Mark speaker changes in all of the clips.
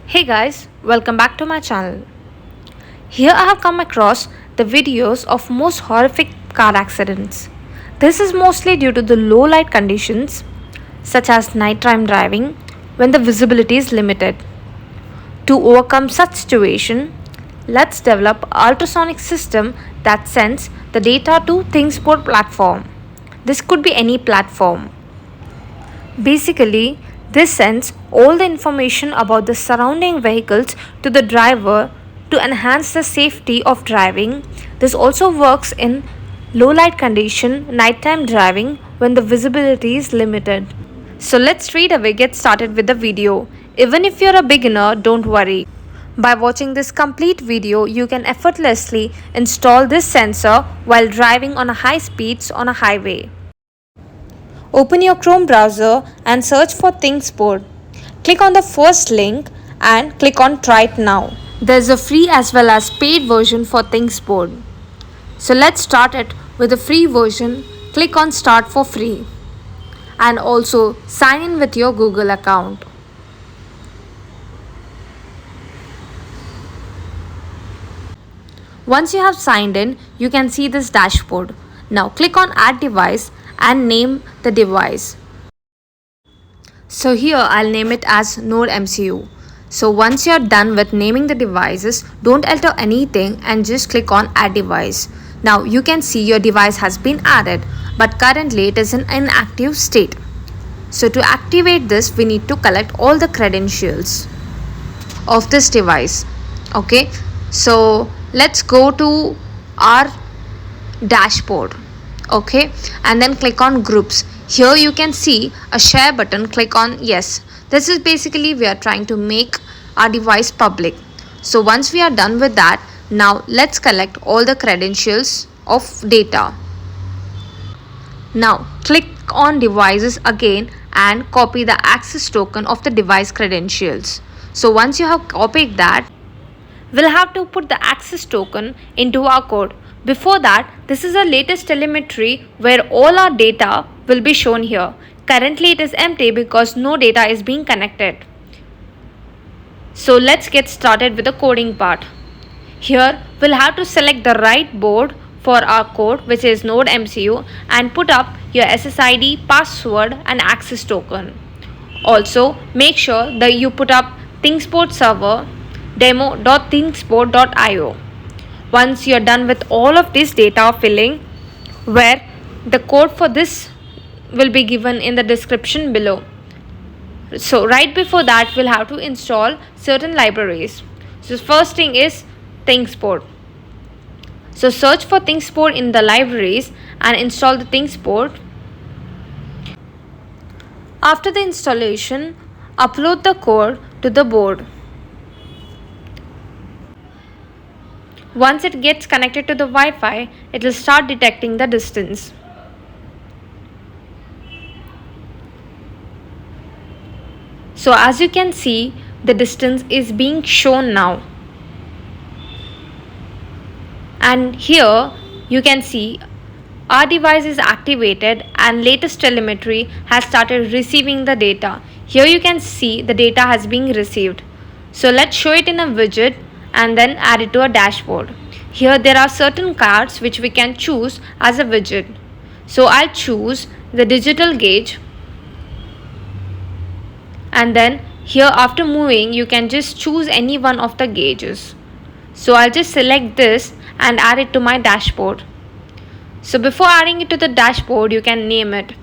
Speaker 1: Hey guys, welcome back to my channel. Here I have come across the videos of most horrific car accidents. This is mostly due to the low light conditions such as nighttime driving when the visibility is limited. To overcome such situation, let's develop an ultrasonic system that sends the data to ThingsBoard platform. This could be any platform. Basically, this sends all the information about the surrounding vehicles to the driver to enhance the safety of driving. This also works in low light condition nighttime driving when the visibility is limited. So let's straight away get started with the video. Even if you're a beginner, don't worry. By watching this complete video, you can effortlessly install this sensor while driving on a high speeds on a highway. Open your Chrome browser and search for ThingsBoard. Click on the first link and click on Try It Now. There's a free as well as paid version for ThingsBoard. So let's start it with the free version. Click on Start for free and also sign in with your Google account. Once you have signed in, you can see this dashboard. Now click on Add Device and name the device. So here I'll name it as NodeMCU. So once you're done with naming the devices, don't alter anything and just click on Add Device. Now you can see your device has been added, but currently it is in inactive state. So to activate this, we need to collect all the credentials of this device. Okay, so let's go to our dashboard. Okay, and then click on groups. Here you can see a share button. Click on yes. This is basically we are trying to make our device public. So once we are done with that, now let's collect all the credentials of data. Now click on devices again and copy the access token of the device credentials. So once you have copied that, we'll have to put the access token into our code. Before that, this is the latest telemetry where all our data will be shown here. Currently it is empty because no data is being connected. So let's get started with the coding part. Here we'll have to select the right board for our code, which is NodeMCU, and put up your SSID, password and access token. Also make sure that you put up ThingsBoard server demo.thingsboard.io. Once you're done with all of this data filling, where the code for this will be given in the description below. So right before that, we'll have to install certain libraries. So first thing is ThingsBoard. So search for ThingsBoard in the libraries and install the ThingsBoard. After the installation, upload the code to the board. Once it gets connected to the Wi-Fi, it will start detecting the distance. So as you can see, the distance is being shown now. And here you can see our device is activated and latest telemetry has started receiving the data. Here you can see the data has been received. So let's show it in a widget and then add it to a dashboard. Here there are certain cards which we can choose as a widget. So I'll choose the digital gauge, and then here after moving you can just choose any one of the gauges. So I'll just select this and add it to my dashboard. So before adding it to the dashboard, you can name it.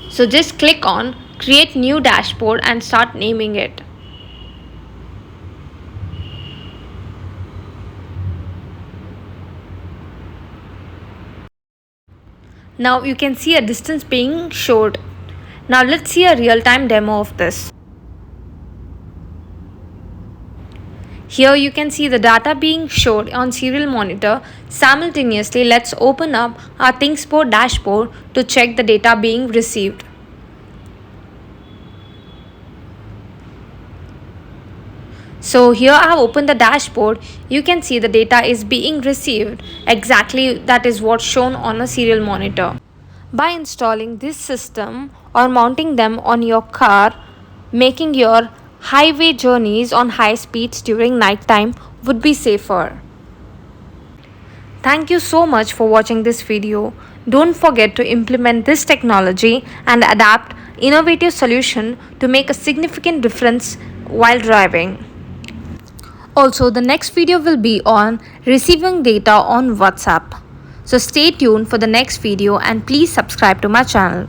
Speaker 1: So just click on create new dashboard and start naming it. Now you can see a distance being showed. Now let's see a real-time demo of this. Here you can see the data being showed on serial monitor. Simultaneously, let's open up our ThingsBoard dashboard to check the data being received. So here I have opened the dashboard. You can see the data is being received. Exactly that is what's shown on a serial monitor. By installing this system or mounting them on your car, making your highway journeys on high speeds during nighttime would be safer. Thank you so much for watching this video. Don't forget to implement this technology and adapt innovative solution to make a significant difference while driving. Also, the next video will be on receiving data on WhatsApp. So stay tuned for the next video and please subscribe to my channel.